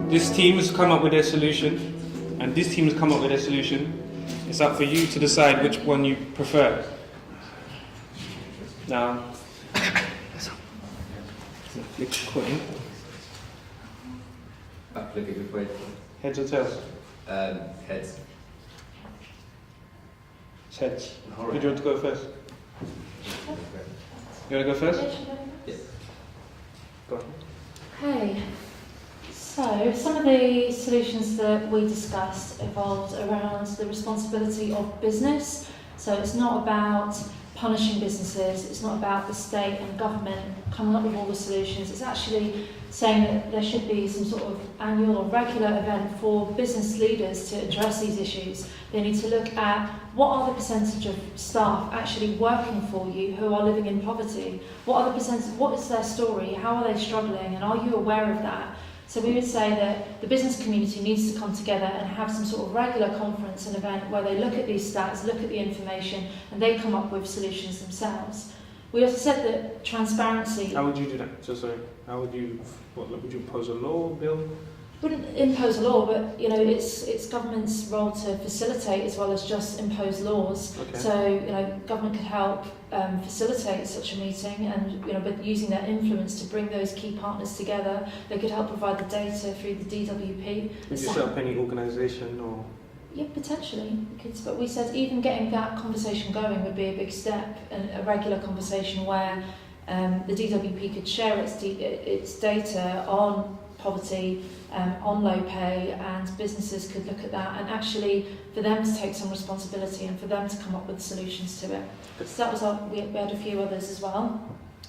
This team has come up with their solution, and this team has come up with their solution. It's up for you to decide which one you prefer. Now, flip a coin. I'll flip a coin. Heads or tails? Heads. It's heads. Alright. Who do you want to go first? You want to go first? Yes. Go on. Okay, so some of the solutions that we discussed evolved around the responsibility of business. So it's not about punishing businesses, it's not about the state and government coming up with all the solutions. It's actually saying that there should be some sort of annual or regular event for business leaders to address these issues. They need to look at what are the percentage of staff actually working for you who are living in poverty? What is their story? How are they struggling? And are you aware of that? So we would say that the business community needs to come together and have some sort of regular conference and event where they look at these stats, look at the information, and they come up with solutions themselves. We also said that transparency... How would you do that? So sorry. How would you... would you impose a law, bill? Wouldn't impose a law, but it's government's role to facilitate as well as just impose laws. Okay. So government could help facilitate such a meeting, and but using their influence to bring those key partners together, they could help provide the data through the DWP. Would you set up any organisation or? Yeah, potentially. But we said even getting that conversation going would be a big step, and a regular conversation where the DWP could share its data on poverty, on low pay, and businesses could look at that, and actually for them to take some responsibility and for them to come up with solutions to it. So that was we had a few others as well.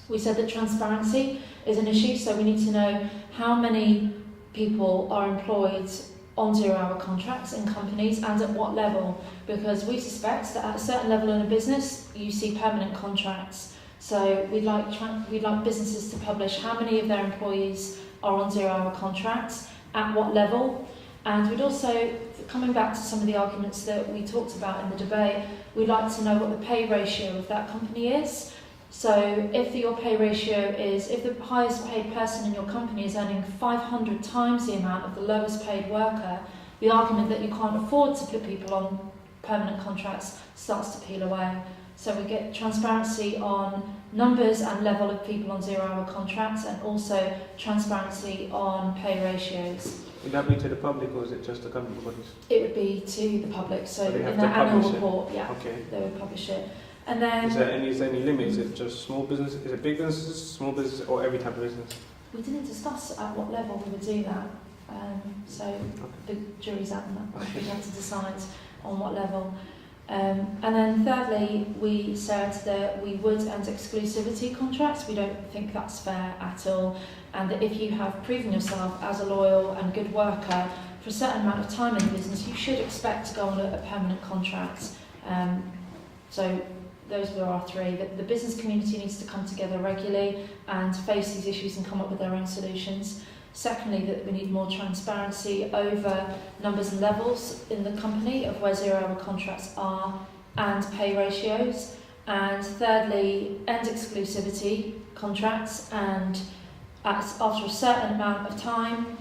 We said that transparency is an issue, so we need to know how many people are employed on zero-hour contracts in companies and at what level, because we suspect that at a certain level in a business you see permanent contracts. So we'd like businesses to publish how many of their employees are on zero-hour contracts, at what level, and we'd also, coming back to some of the arguments that we talked about in the debate, we'd like to know what the pay ratio of that company is. So if your pay ratio is, if the highest paid person in your company is earning 500 times the amount of the lowest paid worker, the argument that you can't afford to put people on permanent contracts starts to peel away. So we get transparency on numbers and level of people on zero-hour contracts, and also transparency on pay ratios. Would that be to the public, or is it just the government bodies? It would be to the public, so But they in have their to annual publish it? report, yeah, Okay. they would publish it. And then Is there any limit? Is it just small business? Is it big businesses, small business, or every type of business? we didn't discuss at what level we would do that, so the jury's out on that. We have to decide on what level. And then thirdly, we said that we would end exclusivity contracts. We don't think that's fair at all, and that if you have proven yourself as a loyal and good worker for a certain amount of time in the business, you should expect to go on a permanent contract. So those were our three. That the business community needs to come together regularly and face these issues and come up with their own solutions. Secondly, that we need more transparency over numbers and levels in the company of where zero-hour contracts are and pay ratios. And thirdly, end exclusivity contracts, and after a certain amount of time,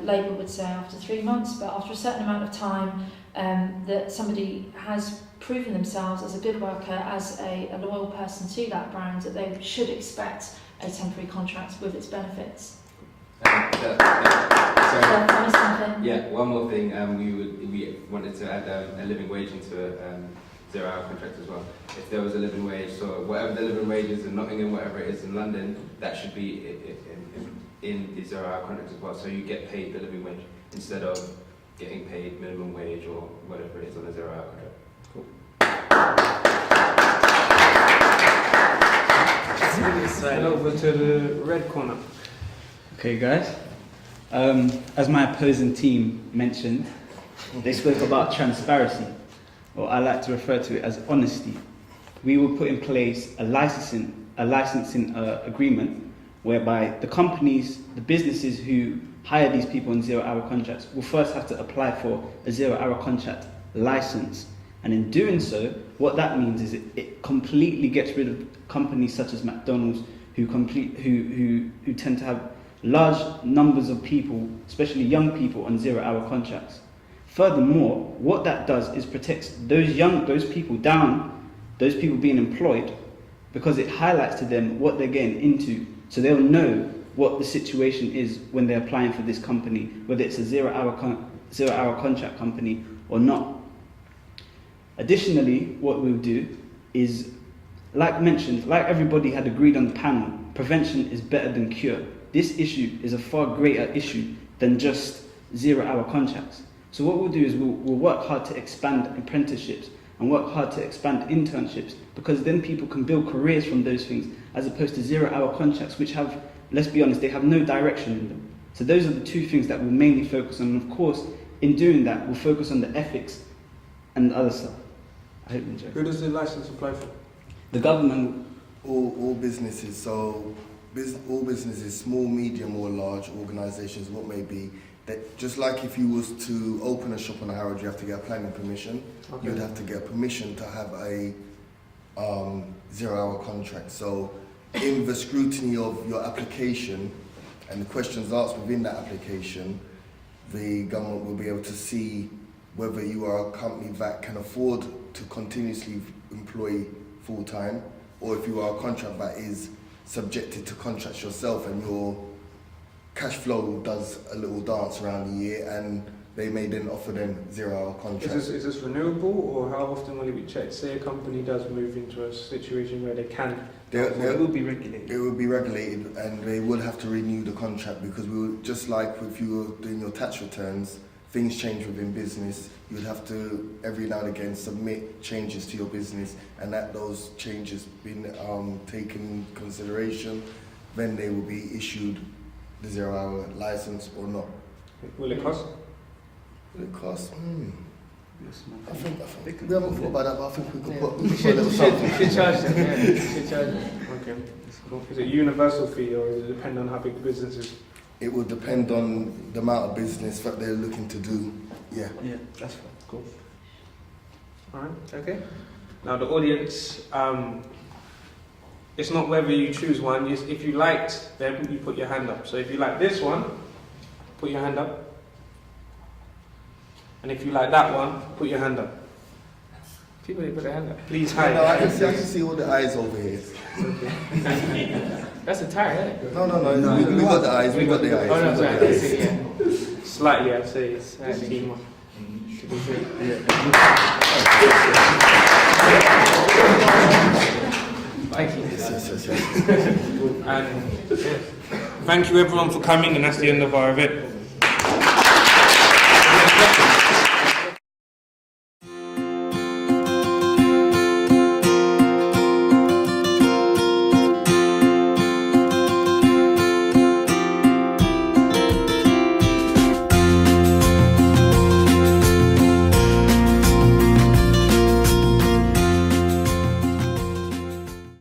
Labour would say after 3 months, but after a certain amount of time, that somebody has proven themselves as a good worker, as a loyal person to that brand, that they should expect a temporary contract with its benefits. Yeah, one more thing. We wanted to add a living wage into a zero-hour contract as well. If there was a living wage, so whatever the living wage is in Nottingham, whatever it is in London, that should be in the zero-hour contract as well. So you get paid the living wage instead of getting paid minimum wage or whatever it is on a zero-hour contract. Cool. Right over to the red corner. Okay, guys. As my opposing team mentioned, they spoke about transparency, or I like to refer to it as honesty. We will put in place a licensing agreement whereby the companies, the businesses who hire these people on zero-hour contracts will first have to apply for a zero-hour contract license. And in doing so, what that means is it completely gets rid of companies such as McDonald's who tend to have large numbers of people, especially young people, on 0-hour contracts. Furthermore, what that does is protects those people being employed, because it highlights to them what they're getting into, so they'll know what the situation is when they're applying for this company, whether it's a 0-hour contract company or not. Additionally, what we'll do is, like mentioned, like everybody had agreed on the panel, prevention is better than cure. This issue is a far greater issue than just 0-hour contracts. So what we'll do is we'll work hard to expand apprenticeships and work hard to expand internships, because then people can build careers from those things, as opposed to 0-hour contracts, which have, let's be honest, they have no direction in them. So those are the two things that we'll mainly focus on. And of course, in doing that, we'll focus on the ethics and the other stuff. I hope you enjoy. Who does the license apply for? The government. All businesses, so all businesses, small, medium or large organisations, what may be, that just like if you was to open a shop on a Harrods, you have to get a planning permission. Okay. You'd have to get permission to have a 0-hour contract. So in the scrutiny of your application and the questions asked within that application, the government will be able to see whether you are a company that can afford to continuously employ full-time, or if you are a contract that is subjected to contracts yourself and your cash flow does a little dance around the year, and they may then offer them 0-hour contracts. Is this renewable, or how often will it be checked? Say a company does move into a situation where they can. It will be regulated. It will be regulated, and they will have to renew the contract, because we will, just like if you were doing your tax returns, things change within business. You would have to every now and again submit changes to your business, and that those changes been taken into consideration, then they will be issued the 0-hour license or not. Will it cost? Will it cost? I think we haven't thought about that, but I think we could put, We should charge them, yeah. We should charge them. Okay. Cool. Is it a universal fee, or does it depend on how big the business is? It will depend on the amount of business that they're looking to do. Yeah. Yeah, that's fine. Cool. Alright, okay. Now the audience, it's not whether you choose one, if you liked them, you put your hand up. So if you like this one, put your hand up. And if you like that one, put your hand up. People didn't put their hand up. Please hide. No, I can see all the eyes over here. That's a tie, isn't it? No, we got the eyes, we got the eyes. Oh, no, we sorry, I got the didn't eyes. see it, yeah. Slightly, I'd say it's Slightly. team one. To be fair. Thank you. Yes. And thank you everyone for coming, and that's the end of our event.